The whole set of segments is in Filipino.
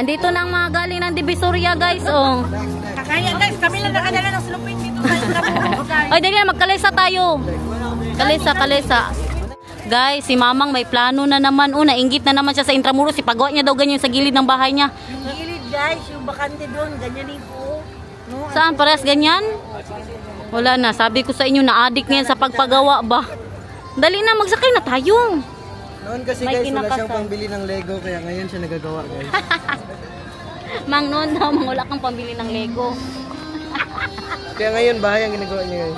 Andito na ang mga galing ng Divisoria, guys. Oh. Kaya guys, kami lang nakadala ng slupin dito sa Intramuros. Ay, dali na, magkalesa tayo. Kalesa. Guys, si Mamang may plano na naman. Nainggit na naman siya sa Intramuros. Ipagawa niya daw ganyan sa gilid ng bahay niya. Yung gilid guys, yung bakante doon, ganyan po. No, saan? Parehas ganyan? Wala na. Sabi ko sa inyo, na-addict ngayon sa pagpagawa ba? Dali na, magsakay na tayo. Noon kasi guys, wala siyang pambili ng Lego, kaya ngayon siya nagagawa guys. Mang, noon daw, wala kang pambili ng Lego. Kaya ngayon, bahay ang ginagawa niya guys.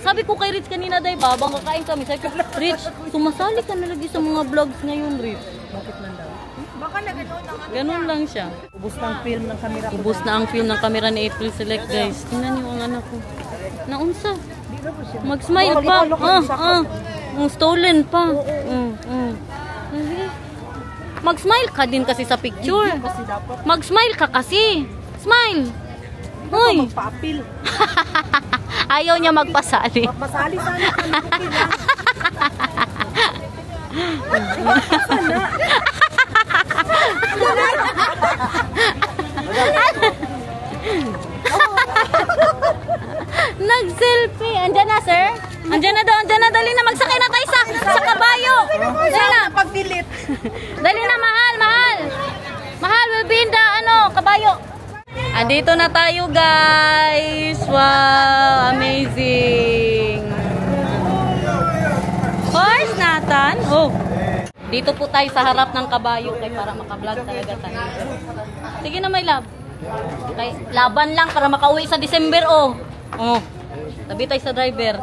Sabi ko kay Rich kanina, day, babang kakain kami. Sabi ko, Rich, sumasali ka na lagi sa mga vlogs ngayon, Rich. Bakit lang daw? baka na gano'n lang. Ganun lang siya. Ubus na ang film ng kamera ko. Ubus na ang film ng kamera ni April Select, guys. Tingnan niyo ang anak ko. Naunsa. Mag-smile pa. Stolen pa. Mag-smile ka din kasi sa picture. Mag-smile ka kasi. Smile. Hoy. Magpa-appeal. Ayaw niya magpasali. Magpasali sana. Nag-selfie. Andiyan na, sir? Andiyan na daw. Andiyan na. Dali na. Magsakay na tayo sa kabayo. Dali na. Pag-delete. Dali na, mahal. Mahal will be in the, kabayo. Andito na tayo, guys. Wow. Amazing. Horse, Nathan. Oh. Dito po tayo sa harap ng kabayo para maka-vlog talaga tayo. Sige na, my love. Okay. Laban lang para makauwi sa December, oh. Oh. Tabi tayo sa driver.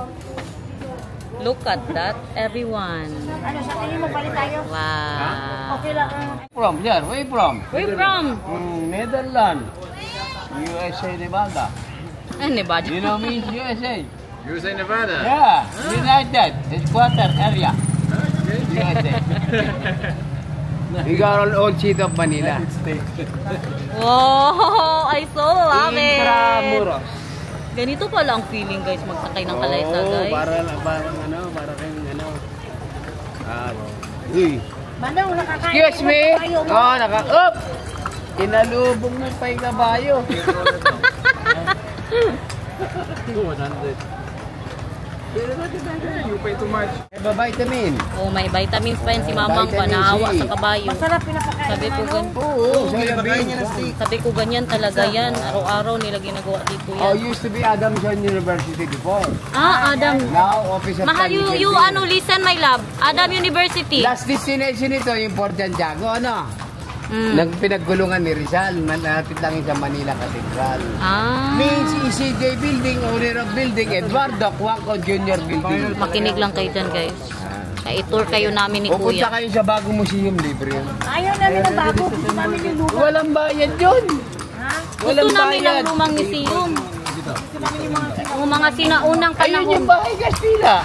Look at that, everyone. Ano, sa tingin mo balik tayo? Wow. Okay lang. From here, where you from? Where you from? Netherlands, USA, Nevada. Nevada. You know me, USA? USA, Nevada? Yeah, United, headquarter area. USA. We got all seat of Manila. Wow, I so love it. Intramuros. Ganito pala ang feeling, guys, magsakay ng kalaysa, guys. Para kayong uy. Manang, nakakain. Excuse me. Up. Inalubog mo pa yung kabayo. 200. You pay too much. Vitamin. Oh, may vitamins pa yan si Mamang pa, naawa sa kabayo. Masarap pinapakain. Sabi ko ganyan. Oo, Sabi ko ganyan talaga yan. Araw-araw nila ginagawa dito yan. Used to be Adamson University before. Adam. Now, office of Mahal you listen, my love. Adam University. Last destination ito, yung Port Santiago, Pinaggulungan ni Rizal, malapit lang sa Manila Cathedral. Means ECJ Building, owner of building, Eduardo Cuaco Jr. Building. Makinig lang kayo dyan, guys. I-tour kayo namin ni Kuya. Pupunta kayo sa bagong museum, libre yun. Ayaw namin ng bago. Gusto namin yung lupa. Walang bayad yun. Gusto namin ng lumang museum. Yung mga sinaunang panahon. Ayun yung Bahay Castilla.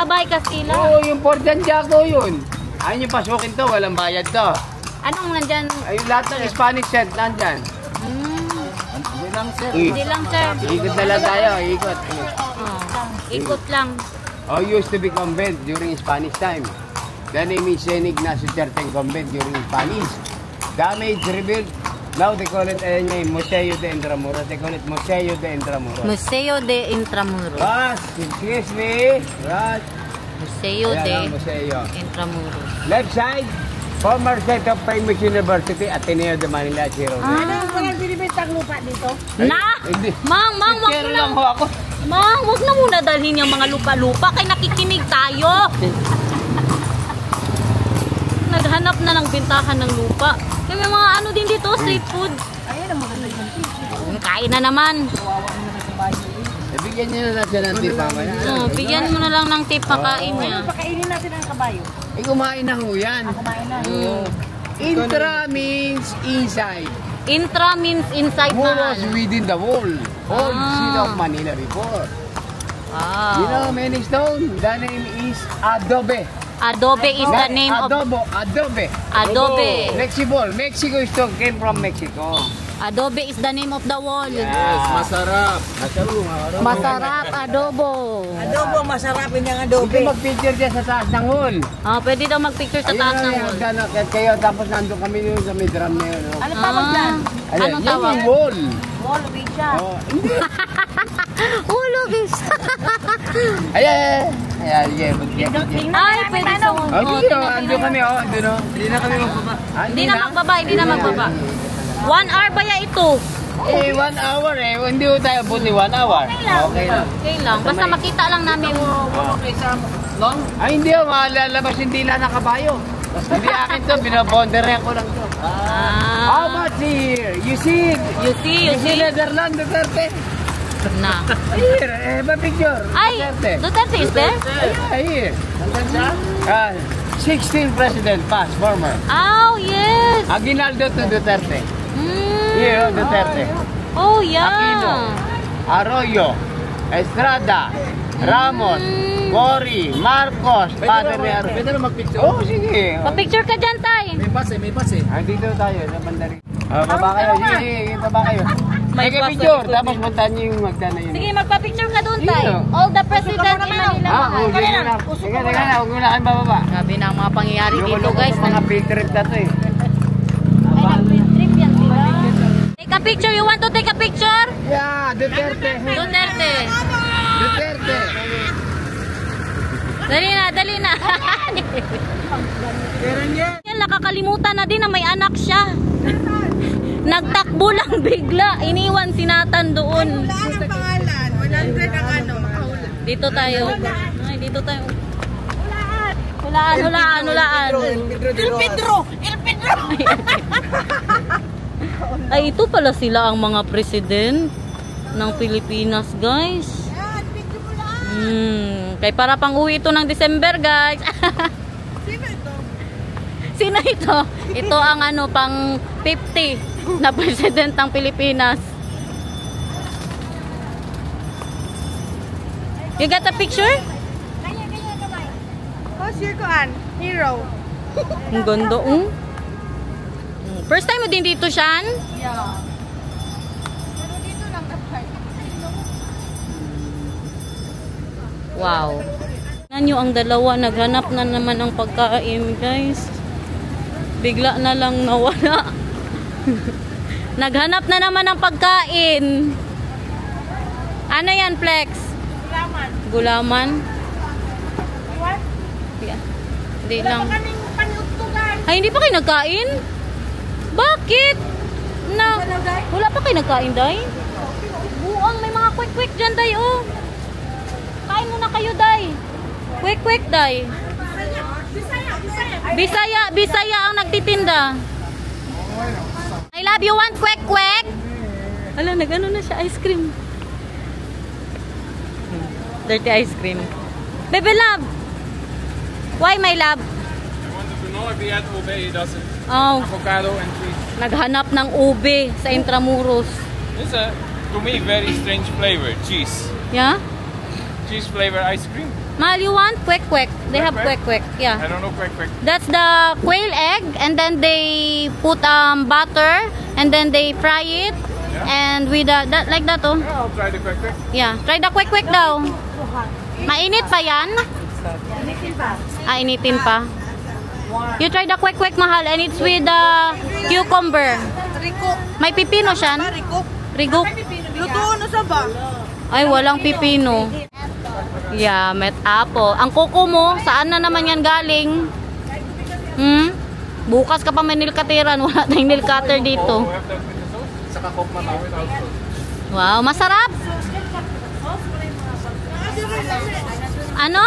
Bahay Castilla. Oo, yung Port Santiago yun. Ayun yung pasukin to, walang bayad to. Anong nandyan? Ayun lahat ng Spanish set nandyan. Hindi lang, sir. Ikot na lang tayo, ikot. Ikot lang. Used to be convent during Spanish time. The name is San Ignacio Certain Convent during Spanish. Damage, rebuilt. Now they call it Museo de Intramuros. They call it Museo de Intramuros. Museo de Intramuros. Excuse me. Right. Museo de Museo. Intramuros. Left side. Former site of famous university, Ateneo de Manila, Zero. Ano ang binibintang lupa dito? Hindi. Mang, wag Pero na. lang ho ako. Mang, wag na muna dalhin yung mga lupa-lupa kay nakikinig tayo. Naghanap na ng bintahan ng lupa. Kaya may mga din dito, street food. Ayun ang maganda yung Kain na naman. Bigyan niyo na lang siya ng tip mamaya. Bigyan mo na lang ng tip pakain niya. Pakainin natin ang kabayo. Kumain na ho yan. Kumain na. Intra means inside. Intra means inside Muros na. within the wall. Old city of Manila before. You know, many stone. The name is Adobe. Adobe is the name of... Adobe. Adobe. Mexico. Mexico stone came from Mexico. Adobe is the name of the wall. Yes, masarap. Masarap adobo. Adobo, masarap yung adobe. Hindi mag-picture dyan sa taas ng hall. Pwede daw mag-picture sa taas ng wall. Kayo, tapos nandun kami yun sa may drum na yun. Ano tawag dyan? Anong tawag? Yung wall. Wall of siya. Oh, hindi. Ulogis. Ayan. Ay, pwede sa wall. Oh, sige, andun kami, andun o. Hindi na kami magbaba. Hindi na magbaba. 1 hour ba ya ito? 1 hour eh. Hindi ko tayo buti 1 hour. Okay lang. Okay lang. Basta makita lang namin. Ay, hindi o. Malalabas yung dila ng kabayo. Hindi akin to. Binabonderan ko lang to. How much here? You see? You see? Netherlands, Duterte. Na. Here, pa-picture. Ay, Duterte is there? Here. 16 president past, former. Oh, yes. Aguinaldo to Duterte. Mm. Here, Duterte. Oh, yeah. Aquino, Arroyo, Estrada, Ramos, Cory, Marcos, Padre ni Arroyo. Pwede na mag-picture. Oh, sige. Pa-picture ka dyan, tay. May pas eh. Dito tayo, sa bandari. Baba kayo, sige, baba kayo. May Sige, pas picture, sa tapos puntahan niyo yung magdana yun. Sige, magpa-picture ka doon, tay. Dito. All the president in Manila. Sige na. Sige na, huwag mo na kayo bababa. Grabe na ang mga pangyayari dito, guys. Mga field trip na to eh. Trip yan sila. Take a picture. You want to take a picture? Yeah, Duterte. Duterte. Duterte. Dali na. Yan, nakakalimutan na din na may anak siya. Nagtakbo lang bigla. Iniwan si Nathan doon. Wala ang pangalan. 100 ang ano. Dito tayo. Ay, dito tayo. Hulaan. El Pedro! Ay, ito pala sila ang mga president ng Pilipinas, guys. Kaya para pang uwi ito ng December, guys. Sino ito? Ito ang ano, pang 50 na president ng Pilipinas. You got a picture? What's your kuan? Hero. Ang ganda, First time mo din dito, Shan? Yeah. Pero dito lang kapag. Wow. Tingnan nyo ang dalawa, naghanap na naman ng pagkain, guys. Bigla na lang nawala. Naghanap na naman ng pagkain. Ano yan, Flex? Gulaman. What? Yeah. Hindi lang. Kaming panuttugan. Ay, hindi pa kayo nagkain? Bakit? Wala pa kayo nagkain, Day? Buang, may mga quick-quick dyan, Day, oh. Kain muna kayo, Day. Quick-quick, Day. Bisaya ang nagtitinda. I love you, want quick-quick? Ala, nag-ano na siya, ice cream. Dirty ice cream. Baby love. Why, my love? I wanted to know if he had ube, he doesn't. Oh, Avocado and trees. naghanap ng ube sa Intramuros. It's a, to me, very strange flavor. Cheese. Yeah? Cheese flavor ice cream. Mahal, you want quick-quick? They have quick-quick. Yeah. I don't know quick. That's the quail egg, and then they put butter, and then they fry it, and with that like that, oh. Yeah, I'll try the quick. Yeah, try the quick daw. Mainit pa yan? Initin pa. You try the quick, mahal, and it's with cucumber. Riko. May pipino siya. Riko. Rigok. Luto na sa ba? Ay, walang pipino. Yeah, met apple. Ang kuko mo, saan na naman yan galing? Bukas ka pa may nilkatiran. Wala tayong nilcutter dito. We have that with the sauce. Saka coke mama without sauce. Wow, masarap. Ano?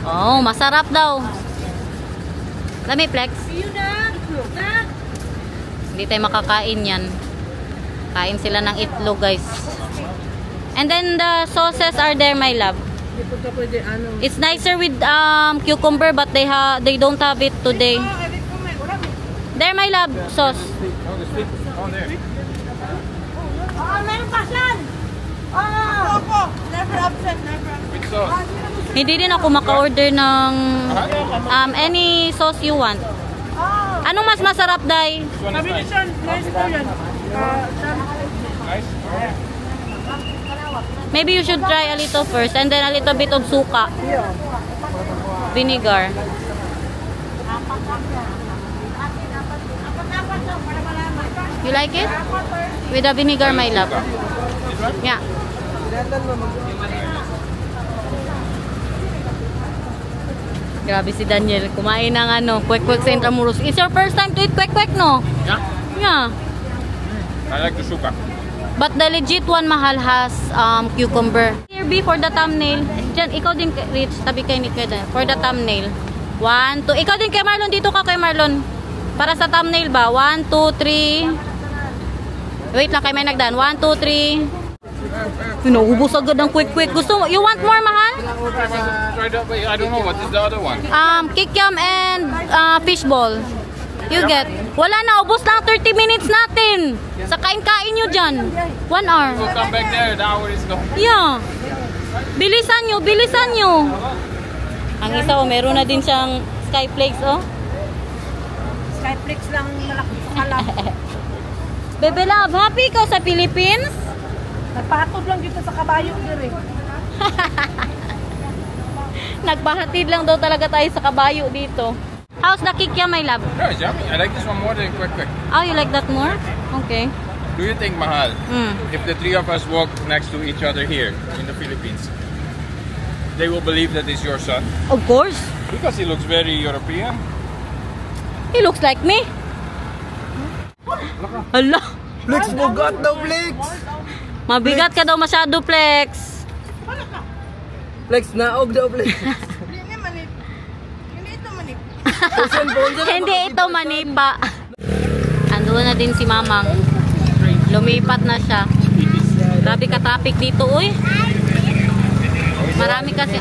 Oh, masarap daw. Lami, Flex. Hindi tayo makakain yan. Kain sila ng itlog, guys. And then the sauces are there, my love. It's nicer with cucumber, but they don't have it today. There, my love, sauce. Oh, the stick on there. Meron pa siyan. Opo. Never absent. With sauce. Hindi din ako maka-order ng any sauce you want. Anong mas masarap, Day? This one is nice. Nice? Maybe you should try a little first and then a little bit of suka. Vinegar. You like it? With the vinegar, my love. Yeah. Grabe si Daniel. Kumain ng kwek-kwek sa Intramuros. It's your first time to eat kwek-kwek, no? Yeah. Yeah. I like the suka. But the legit one, mahal, has cucumber. Here, B, for the thumbnail. Diyan, ikaw din, Rich. Tabi kay ni Keda. For the thumbnail. 1, 2. Ikaw din kay Marlon. Dito ka kay Marlon. Para sa thumbnail ba? 1, 2, 3. Wait lang, kay may nagdaan. 1, 2, 3. Naubos agad ang quick-quick. Gusto mo? You want more, mahal? Try that, but I don't know what is the other one. Kikiam and fishball. You get. Wala na, ubos lang 30 minutes natin. Sa kain-kain nyo dyan. 1 hour. We'll come back there. The hour is gone. Yeah. Bilisan nyo, bilisan nyo. Ang isa, meron na din siyang Skyflakes, oh. Skyflakes lang malaki sa kalap. Bebe Love, happy ikaw sa Philippines? Nagpatod lang dito sa kabayo dire. Nagpahatid lang daw talaga tayo sa kabayo dito. How's the kikiam, my love? Yeah, it's yummy. I like this one more than quick. Oh, you like that more? Okay. Do you think, Mahal, Mm. if the three of us walk next to each other here in the Philippines, they will believe that it's your son? Of course. Because he looks very European. He looks like me. Hala. Flex, bugat daw, Flex! Mabigat ka daw masyado, Flex. Flex, naog daw, Flex. Hindi ito manipa. Andoon na din si Mamang. Lumipat na siya. Grabe ka-traffic dito, uy. Marami kasi,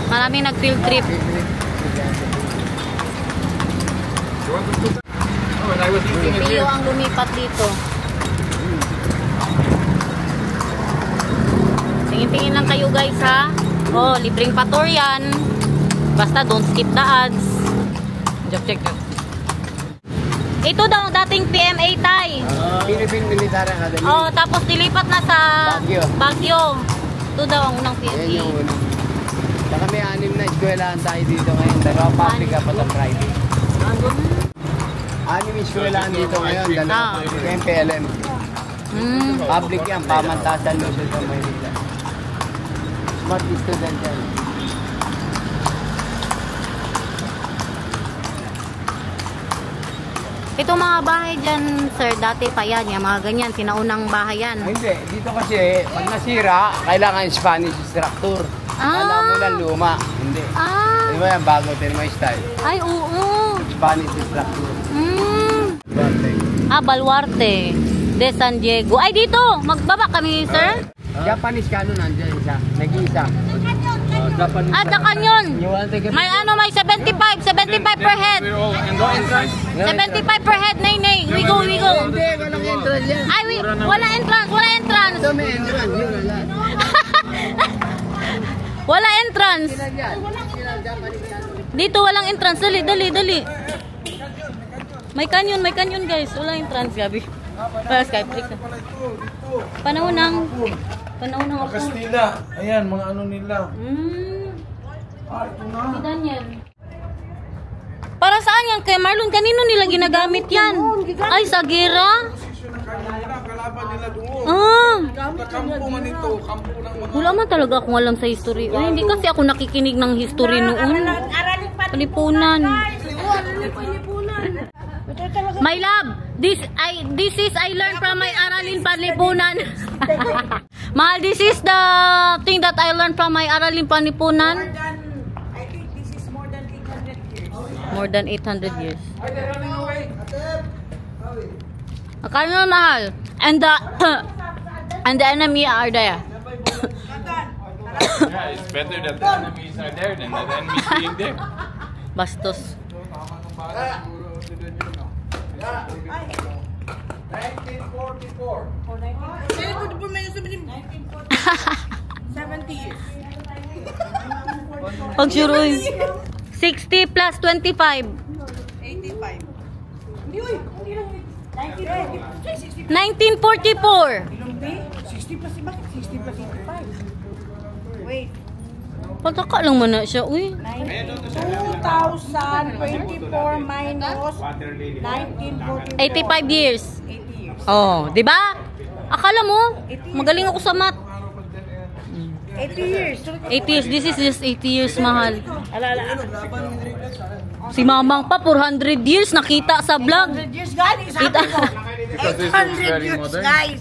maraming nag-field trip. Si Pio ang lumipat dito. Tingin-tingin lang kayo, guys, ha? Oh, libreng pator yan. Basta don't skip the ads. Check. Ito daw dating PMA Tay. Philippine Military Academy. Oh, tapos dilipat na sa Baguio. Ito daw ang unang Yan PMA. yung una. Saka may 6 na eskwelahan tayo dito ngayon. Dalawa public at sa private. 6 eskwelahan dito ngayon. Dalawa yung PLM. Public yan. Pamantasan Luzon sa Maynila. Smart student yan. Ito mga bahay dyan, sir, dati pa yan. Yung mga ganyan, sinaunang bahay yan. Hindi. Dito kasi, pag nasira, kailangan Spanish structure. Alam mo lang luma. Hindi. Di ba yan? Bago. Tinan mo yung style. Ay, oo. Spanish structure. Baluarte. De San Diego. Ay, dito! Magbaba kami, sir. Japanese canon nandiyan isa. Nag-iisa. Japanese. The Canyon. May may 75 per head. We're all in the entrance. 75 per head, nay. We go. Hindi, walang entrance yan. Ay, wala entrance. Ito may entrance. Yun, wala. Wala entrance. Sila dyan. Sila Japanese canon. Dito walang entrance. Dali. May canyon, guys. Walang entrance, gabi. Para Skyflakes. Panahon ng Kastila. Ayan, mga ano nila. Ito na. Si Daniel. Para saan yan? Kay Marlon, kanino nila ginagamit yan? Ay, sa gera? Kalaban nila doon. Kampo man ito. Kampo ng mga... Wala man talaga akong alam sa history. Ay, hindi kasi ako nakikinig ng history noon. Palipunan. My love, this is I learned from my Aralin Panlipunan. Mahal, this is the thing that I learned from my Aralin Panlipunan. I think this is more than 800 years. More than 800 years. Akala mahal. And the enemy are there. Yeah, it's better that the enemies are there than the enemies being there. Bastos. 1944. 70 years. Pag sure, 60 plus 25. 85. 1944. 60 plus, bakit 60 plus 85? Wait. Pataka lang man na siya, uy. 2024 minus 1944. 85 years. 80 years. Oh, di ba? Akala mo, magaling ako sa math. 80 years. 80 years, this is just 80 years, mahal. Alala. Si Mamang pa, 400 years, nakita sa vlog. 100 years, guys. Sabi ko. Because this is 800 very years, modern. guys.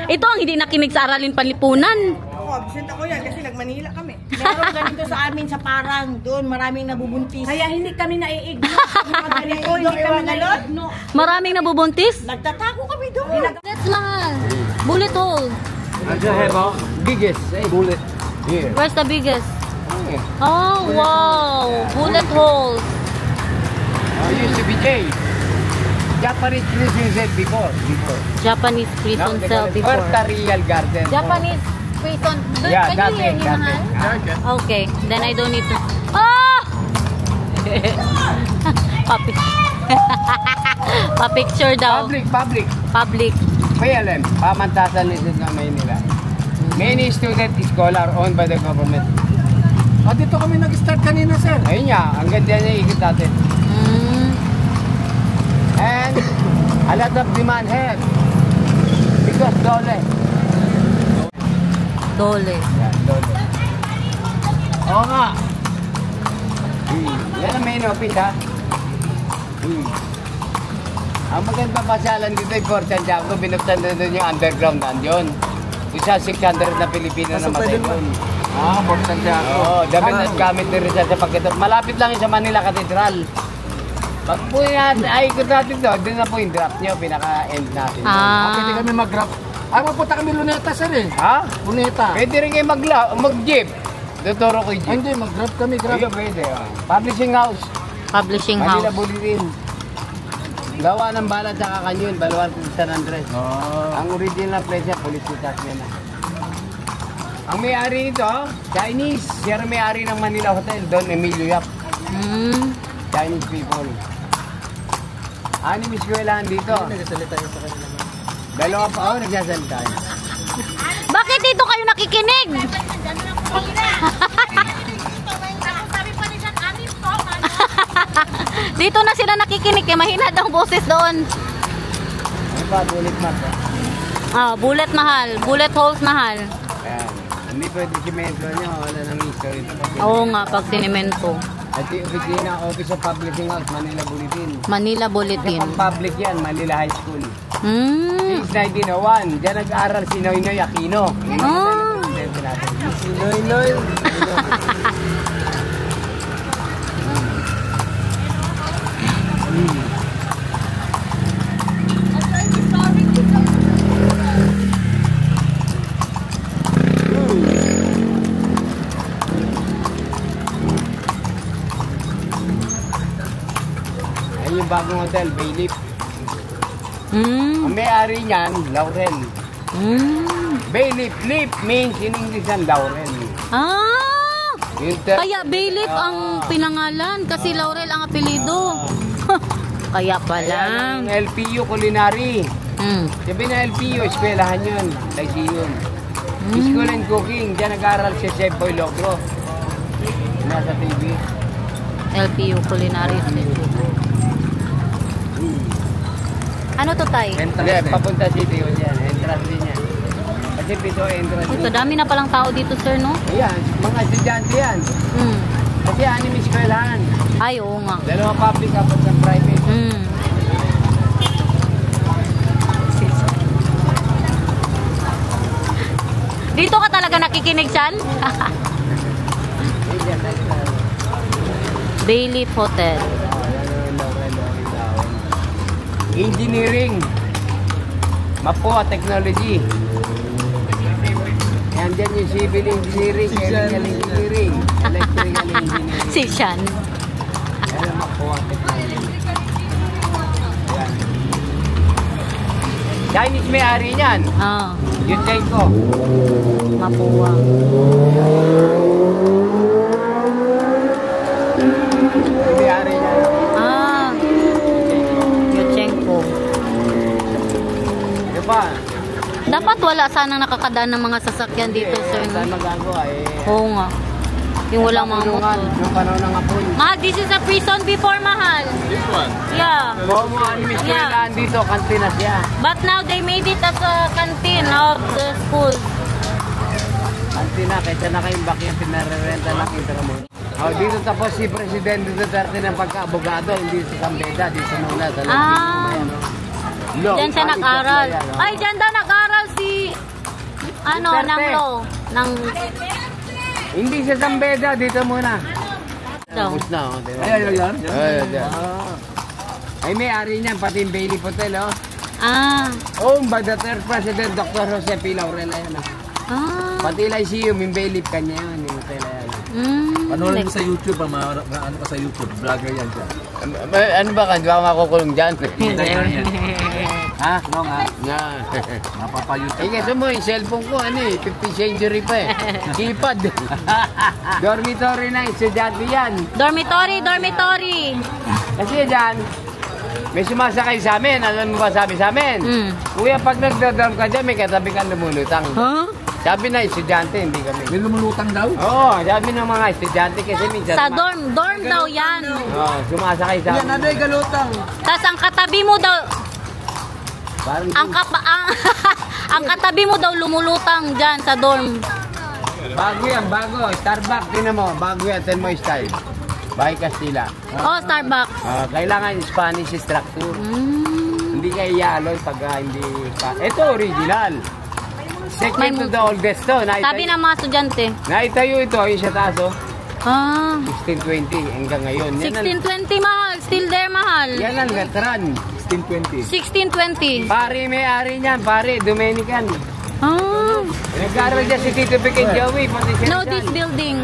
Ito ang hindi nakinig sa Aralin Panlipunan. Ako, absent ako yan kasi nag-Manila kami. Meron ganito sa amin sa Parang. Doon, maraming nabubuntis. Kaya hindi kami naiigno. Hindi kami naiigno. Maraming nabubuntis. Nagtatago kami doon. That's mahal. Bullet hole. I just have a biggest bullet here. Where's the biggest? Yeah. Oh, wow. Bullet holes. Used to be J. Japanese prison cell before. Japanese prison Now they cell call it before. Puertorial Garden. Japanese prison. Yeah, Can you hear dati. me, mahal? Okay, then I don't need to. Oh! Pa-picture daw. Public. Public. PLM, Pamantasan Lizard ng Maynila. Many student scholar owned by the government. Dito kami nag-start kanina, sir. Ayun nga, ang ganda niya ikot natin. And a lot of demand here. Because dole. Dole. Yan, dole. Oo nga. Yan ang main office, ha? Ang maganda pasyalan dito ay Fort Santiago, binuksan na doon yung underground nandiyon. Isa 600 na Pilipino na matay doon. Fort Santiago. Oo, damit at gamit ni Rizal sa pagkatapos. Malapit lang yun sa Manila Cathedral. Pag po natin, ay ikot natin doon, doon na po yung drop nyo, pinaka-end natin. Pwede kami mag-grab. Mapunta kami Luneta, sir eh. Ha? Luneta. Pwede rin kayo mag-jeep. Tuturo ko yung jeep. Hindi, mag-grab kami, grab. Ayun, pwede. Publishing house. Publishing Manila house. Bulletin. Gawa ng balat sa Kakanyon, Baluan San Andres. Ang original place niya, police station na. Ang may-ari nito, Chinese. Siya rin may-ari ng Manila Hotel, Don Emilio Yap. Chinese people. Anim eskwelahan dito. Nagsasalita yun sa kanila. Dalawa pa ako nagsasalita. Bakit dito kayo nakikinig? Dito na sila nakikinig, kaya mahina daw ang boses doon. Ano pa, bullet mark. Bullet mahal. Bullet holes mahal. Ayan. Hindi pwede simento nyo, wala nang history. Oo nga, pag sinemento. At yung opisina, Office of Publishing House, Manila Bulletin. Manila Bulletin. Pang public yan, Manila High School. Hmm. Since 1901, dyan nag-aaral si Noynoy Aquino. Si Noynoy. Ayun yung bagong hotel, Baylip. Ang may-ari niyan, Laurel. Baylip, lip means in English ang Laurel. Kaya Baylip ang pinangalan kasi Laurel ang apelido. Kaya pala. Ang LPU Culinary. Sabi na LPU, eskwelahan yun. Lagi yun. School and Cooking, dyan nag-aaral si Chef Boy Logro. Nasa TV. LPU Culinary Institute. Ano to, Tay? Hindi, papunta City yun yan. Entrance din yan. Kasi pito entrance. Ito, dami na palang tao dito, sir, no? Ayan, mga estudyante yan. Kasi anim eskwelahan. Ay, oo nga. Dalawa public, apat sa private. Dito ka talaga nakikinig, Chan? Baylip Hotel. Engineering. Mapua Technology. Yan dyan yung civil engineering, chemical engineering, electrical engineering. Si Chan. Yan ang Mapua Technology. Yan. Chinese may-ari niyan. Yung take ko. Mapua. May-ari niyan. pa. Dapat wala sanang nakakadaan ng mga sasakyan dito, sir. Saan magagawa eh. Oo nga. Yung walang mga motor. Yung panahon ng hapon. Mahal, this is a prison before, mahal. This one. Yeah. Kung ang eskwelahan dito, kantina siya. But now they made it as a canteen of the school. Kantina, kaysa na kayong bakyan, pinarerenta lang Intramuros. Dito tapos si Presidente Duterte ng pagka-abogado, hindi sa Sambeda, di sa Nuna. Diyan siya nag-aral. Ay, diyan daw nag-aral si Duterte. ng law. Hindi sa Sambeda, dito muna. Daw. Tapos na, diba? Ayan. Ay, may-ari niyan, pati yung Bailey Hotel, Owned by the third President, Dr. Jose P. Laurel, ayan. Pati Lyceum, yung Bailey, kanya yun, yung hotel, ayan. Panoorin mo sa YouTube, ano ka sa YouTube, vlogger yan siya. Ano ba ka? Di ba makukulong dyan? Ha? No nga, Nga. napapa-YouTube. Eh, kasi mo, yung cellphone ko, 50th century pa eh. Keypad. Dormitory na, estudyante yan. Dormitory. Kasi dyan, may sumasakay sa amin. Alam mo ba sabi sa amin? Kuya, pag nagdodorm ka dyan, may katabi kang lumulutang. Sabi na estudyante, hindi kami. May lumulutang daw? Oo, sabi ng mga estudyante kasi minsan... Sa dorm daw yan. Oo, sumasakay sa amin. Yan, ano yung galutang? Tapos ang katabi mo daw, Parang ang katabi mo daw lumulutang dyan sa dorm. bago yan, bago. Starbucks, tinan mo. Bago yan, ten mo style. Bahay Castilla. Oh, Starbucks. Kailangan Spanish structure. Hindi kayo yaloy pag hindi pa. Ito, original. Second to the oldest to. Sabi ng mga estudyante. Naitayo ito, yung sa taas, 1620 1620 hanggang ngayon. 1620 mahal. Still there, mahal. Yan ang veteran. 1620. 1620. Pare, may-ari niyan. Pare, Dominican. Nag-aaral dyan si Tito Vic and Joey. Pati siya No, dyan. this building.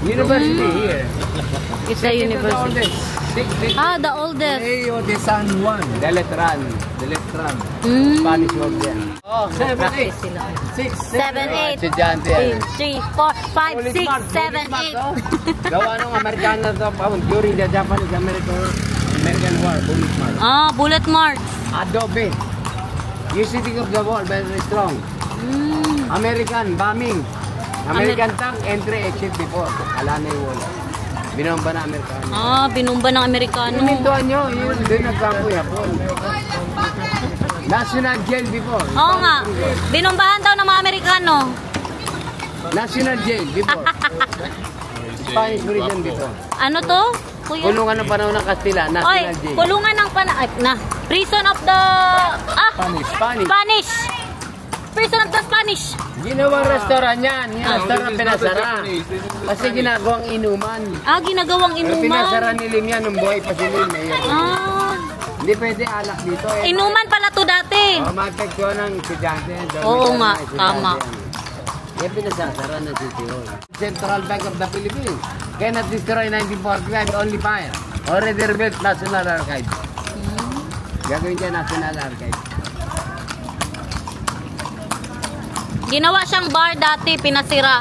University here. It's a university. The oldest. Leo de San Juan. Deletran. Spanish word yan. 7, 8. 7, 8. Estudyante yan. 3, 4, 5, 6, 7, 8. Gawa nung Amerikano to during the Japanese-American War, bullet mark. Bullet marks. Adobe. You city of the wall, very strong. American bombing. American tank, entry, exit before. Ala na yung wall. Binomba na Amerikano. Binumba ng Amerikano. Pinintuan nyo, yun, doon nagkampo Japon. National jail before. Oo nga. Binumbahan daw ng mga Amerikano. National jail before. Spanish prison before. Ano to? Kuya? Kulungan ng panahon ng Kastila, Oy, national jail. kulungan ng prison of the... Spanish. Prison of the Spanish. Ginawang restaurant yan. Yung restaurant pinasara. Kasi ginagawang inuman. Ginagawang Pero pinasara inuman. ni Lim yan nung buhay pa si Lim. Hindi pwede alak dito. Inuman pala to dati. Magpektuan ng estudyante. Oo nga, tama. Kaya pinasasara ng City Hall. Central Bank of the Philippines cannot destroy 1945, only fire. Already rebuilt National Archives. Gagawin dyan National Archives. Ginawa siyang bar dati, pinasira.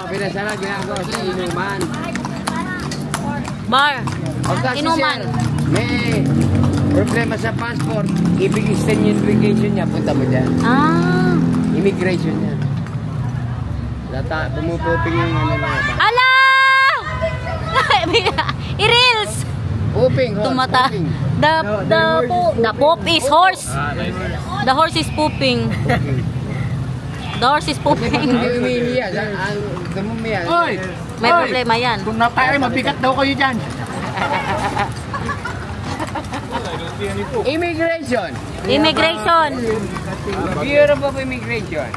Pinasara, ginagawa sa inuman. Bar. Pagka Inuman. May problema sa passport, ibig extend yung vacation niya, punta mo dyan. Immigration yan. Pumupuping yung na. Ala! I-reels! Pooping, horse, Tumata. pooping. The poop is horse. The horse is pooping. The horse is pooping. Hindi umiiya. Dumumiya. Oy! May problema yan. Kung napay, mabigat daw kayo dyan. Immigration. Immigration. Bureau of Immigration.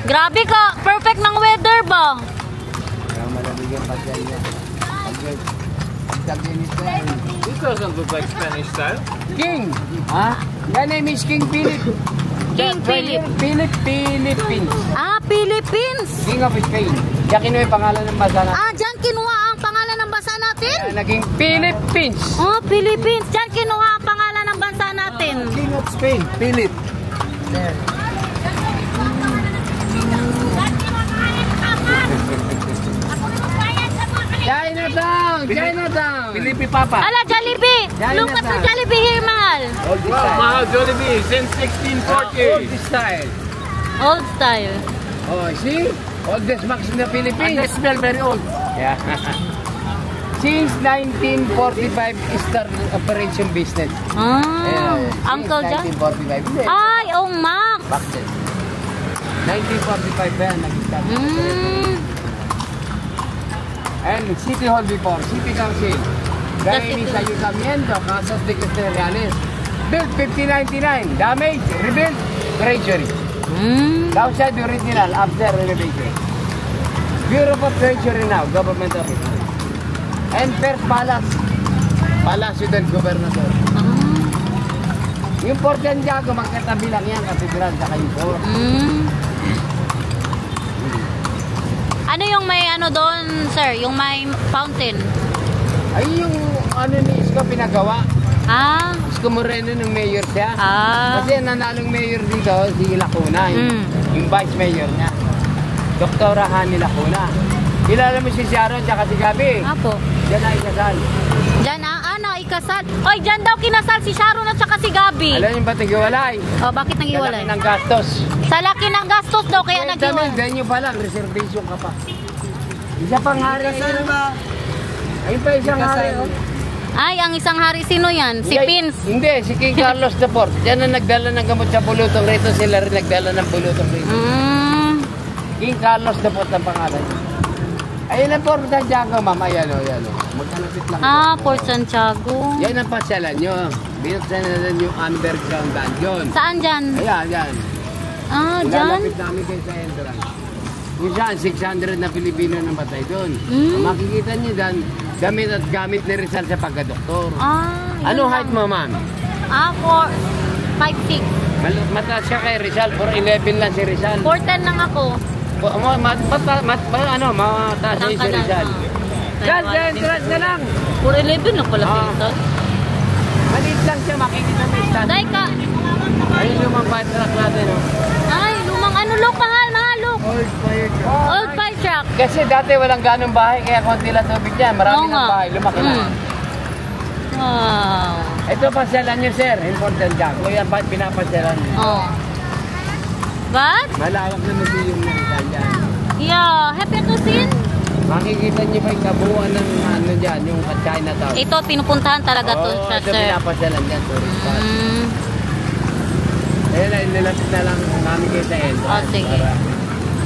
Grabe ka. Perfect ng weather ba? Malamig ang pasyan niya. This doesn't look like Spanish style. King. The name is King Philip. King Philip. Philippines. Philippines. King of Spain. Diyan kinuha yung pangalan ng bansa natin. Diyan kinuha ang pangalan ng bansa natin? Naging Philippines. Philippines. Diyan kinuha ang pangalan ng bansa natin. King of Spain, Philip. China Chinatown! Chinatown! Philippine Papa. Ala, Jollibee! Look at the Jollibee here, mahal. All this Wow, style. mahal Jollibee since All 1640. this style. Old style. Oh, see? All this max in the And Philippines. they smell very old. Yeah. Since 1945, start operation business. Ah, Uncle John? 1945. Hindi. Ay, oh, Max. Back then. 1945 ba yan, nag-start. And City Hall before, City Council. Dahil City. sa Ayuntamiento, Casas de Castellanes. Built 1599, damage, rebuilt, treasury. Outside the original, after renovation. Bureau of Treasury now, government office. And first palace, Palacio del Gobernador. Yung Port Santiago, magkatabi lang yan, katedral sa kayo. Ano yung may ano doon, sir? Yung may fountain? Ay, yung ano ni Isko pinagawa. Ah, Isko Moreno ng mayor siya. ah. Kasi nanalong mayor dito, si Lacuna, yung vice mayor niya. Dr. Hani Lacuna. Kilala mo si Sharon tsaka si Gabi. Apo. Diyan na ikasal. Diyan na ikasal. Oy, diyan daw kinasal si Sharon at saka si Gabi. Alam niyo ba nag-iwalay? Oh, bakit nag-iwalay? Kalaki ng gastos. Sa laki ng gastos daw kaya Kaya nag-iwalay. venue pa lang, reservation ka pa. Isa pang hari. Ayun pa isang hari. Oh. Ay, ang isang hari, sino yan? Si Pins. Hindi, si King Carlos IV. Diyan na nagdala ng gamot sa bulutong rito. Sila rin nagdala ng bulutong rito. King Carlos IV ang pangalan. Ayun ang Port Santiago, ma'am. Ayan o, yan o. Magkalapit lang. Ah, Port Santiago. Yan ang pasyalan nyo. Binuksan na lang yung underground dungeon. Saan dyan? Ayan, yan. Ah, dyan? Ilalapit namin kayo sa entrance. Kung saan, 600 na Pilipino namatay doon. Makikita nyo dyan, damit at gamit ni Rizal sa pagkadoktor. Ah, yun Ano lang. height mo, ma'am? Ah, 5'6". Mataas ka kay Rizal, 4'11 lang si Rizal. 4'10 lang ako. Mataas yun si Rizal. Dyan, sa entrance na lang. 4'11 lang pala si Ah. Rizal. Maliit lang siya, makikita mo yung stand. Day ka. Ayun yung mga fire truck natin, oh. Ay, lumang ano, look, mahal, look. Old fire truck. Old fire truck. Kasi dati walang ganong bahay, kaya konti lang tubig dyan. Marami Oo nga. ng bahay, lumaki na. Wow. Ito pasyalan nyo, sir. Important dyan. Kung yan ba pinapasyalan nyo? Oh. But, Malawak na museum na rin dyan. yeah, happy to see. Makikita nyo pa yung kabuuan ng ano dyan, yung Chinatown. Ito, pinupuntahan talaga to Oo, siya, ito sir. pinapasyalan dyan, tourist spot. Kaya na, inilapit na lang namin kayo sa entrance. Oh, sige. Para...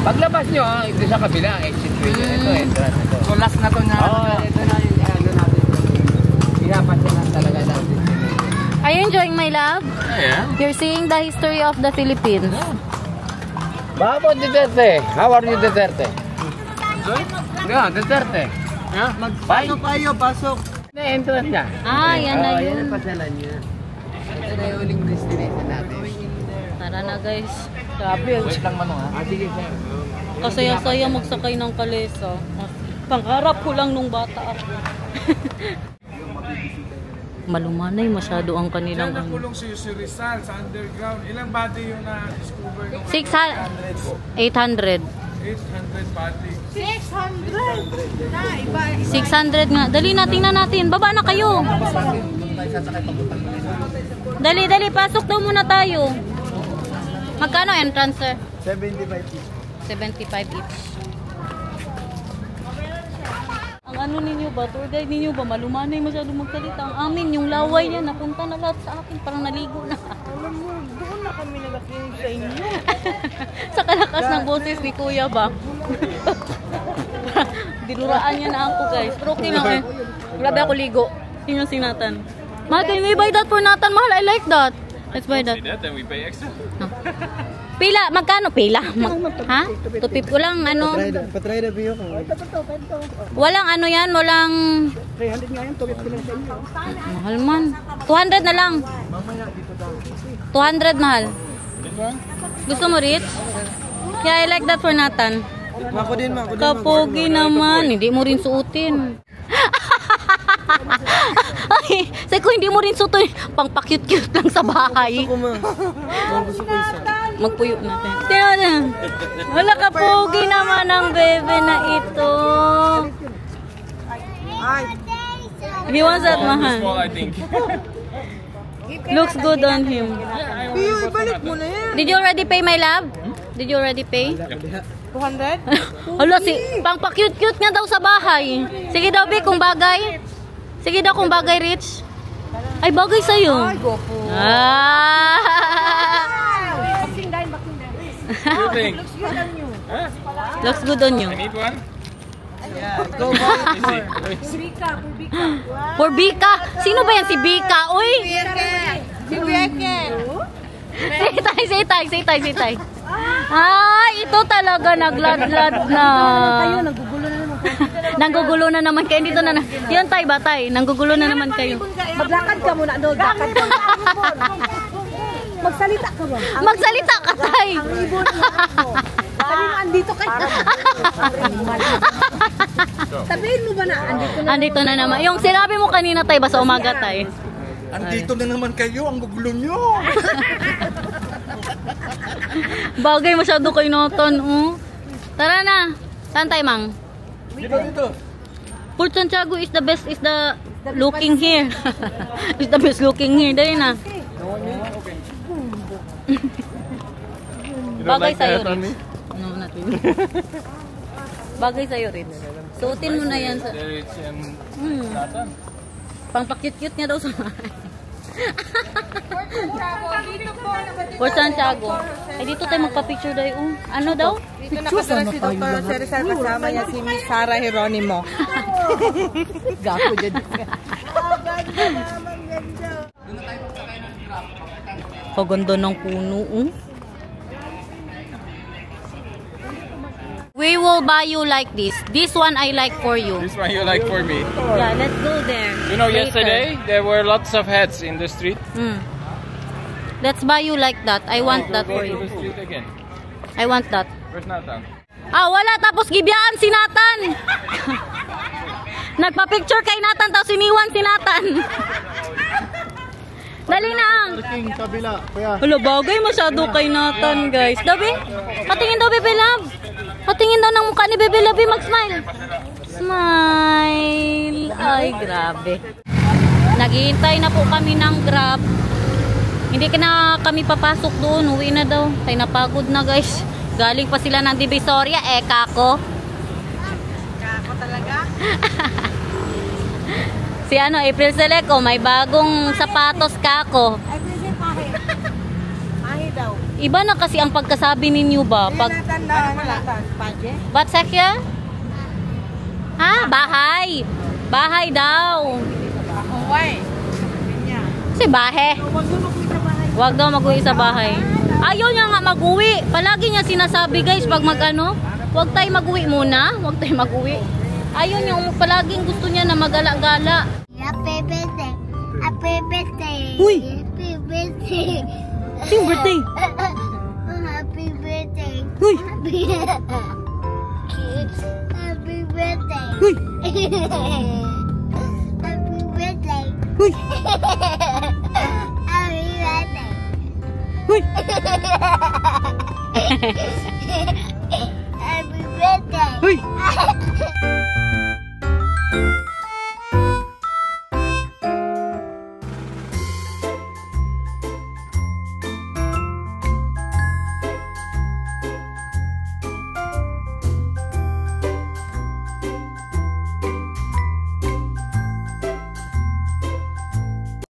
Paglabas nyo, ito sa kabila, exit way nyo. Ito, entrance. Ito. So last na to na. Oo, ito na yung ano natin. Pinapasyalan talaga natin. Are you enjoying my love? Yeah. You're seeing the history of the Philippines. Babo Duterte. How are you, Duterte? Yeah, Duterte. Yeah? Pasok kayo, pasok. Ito na entrance niya. Ah, yan na Yan yun. ang pasyalan niya. Ito na yung uling destination natin. Tara na, guys. Grabe. Wait lang mano ha. Sige, sir. Kasaya-saya magsakay ng kalesa. Pangarap ko lang nung bata ako. Malumanay masyado ang kanilang Diyan nakulong si Rizal sa underground. Ilang body yung na-discover? 800. 800 body. 600 nga. Dali na, tingnan natin. Baba na kayo. Dali, dali. Pasok daw muna tayo. Magkano entrance, sir? 75 each. Ang ano ninyo ba? Tour guide ninyo ba? Malumanay masyado magsalita. Ang amin, yung laway niya, napunta na lahat sa akin. Parang naligo na. Alam mo, doon na kami nagakinig sa inyo. Sa kalakas ng boses ni Kuya ba? Dinuraan niya na ako, guys. Pero okay lang eh. Grabe ako ligo. Yun yung sinatan. Mahal, can we buy that for Nathan? Mahal, I like that. Let's buy that. See that? Then we pay extra. Pila, magkano pila? Ha? Tupip, walang ano. Patry na biyo ko. Walang ano yan, walang 300 nga yan, tugit ko lang sa inyo. mahal man. 200 na lang. 200 mahal. Gusto mo, Rich? Yeah, I like that for Nathan. Mako din, mako din. Kapogi naman. Hindi mo rin suotin. Ay, say ko hindi mo rin suotin. Pang pa-cute-cute lang sa bahay. Gusto ko isa. Magpuyo natin. Tingnan. Wala kapogi naman ang bebe na ito. He wants that, This mahal. wall, I think. Looks good on him. Ibalik mo na yan. Did you already pay, my love? Did you already pay? 200? Hala, pang pa-cute-cute nga daw sa bahay. Sige daw, Vic, kung bagay. Sige daw kung bagay, Rich. Ay, bagay sa'yo. Ay, gopo. Ah! Boxing dahil, boxing dahil. What do you think? Good on you. Huh? Looks good on you. I need one? Go, go. Let me see. Let me see. For Bika. Sino ba yan si Bika? Uy! Si Bieke. Sitay. Ay, ito talaga nagladlad na. Nanggugulo na naman kayo. Dito na. Yan tay, batay. Nanggugulo na naman kayo. Maglakad ka muna, Dog. Lakad ka muna. Magsalita ka ba? Magsalita ka, tay. Ang ibon mo ako. Sabi mo, andito ka. Sabihin mo ba na, andito na. Andito na naman. Yung sinabi mo kanina, tay, ba sa umaga, tay? Andito na naman kayo, ang gugulo nyo. Bagay masyado kay Noton. Tara na. Saan tayo, Mang? Dito. Port Santiago is the best, is the looking here. Is the best looking here. Dali na. You don't Bagay like the sa'yo, hat on me? Rich. No, not really. Bagay sa'yo, Rich. Suotin mo na yan sa... There it's Nathan. Pang pa-cute-cute niya daw sa Port Santiago. Ay, dito tayo magpa-picture daw. Ano daw? Dito nakasara si Dr. Cerizal, kasama niya si Miss Sarah Geronimo. Gapo dyan. Paganda ng puno. We will buy you like this. This one I like for you. This one you like for me. Yeah, let's go there. You know, later. yesterday there were lots of hats in the street. Let's buy you like that. I want that Go for to you. the street again. I want that. Where's Nathan? Ah, wala. Tapos gibiyaan si Nathan. Nagpa-picture kay Nathan, tapos iniwan si Nathan. Dali na. Kabila, kuya. Wala, bagay masyado kay Nathan, guys. Dabi, patingin daw, Bebe Love. Patingin daw ng mukha ni Bebe Love. Mag-smile. Smile. Ay, grabe. Naghihintay na po kami ng Grab. Hindi na kami papasok doon. Uwi na daw. Ay, napagod na, guys. Galing pa sila ng Divisoria. Kako. Kako talaga? Si April Seleco, may bagong sapatos, Kako. Ay, kasi pahe. Pahe daw. Iba na kasi ang pagkasabi ninyo ba? Pag Natan, paje? Ba't sakya? Ha? Bahay. Bahay daw. Why? Kasi bahe. Huwag daw mag-uwi sa bahay. Ayaw niya nga mag-uwi. Palagi niya sinasabi, guys, pag mag-ano, huwag tayo mag-uwi muna. Huwag tayo mag-uwi. Ayaw niya, palaging gusto niya na magala-gala. Happy birthday. Happy birthday. Uy! Happy birthday. Sing birthday. Happy birthday. Uy! Happy birthday. Uy! Happy birthday. Uy! Happy birthday. Uy! Happy birthday. Uy!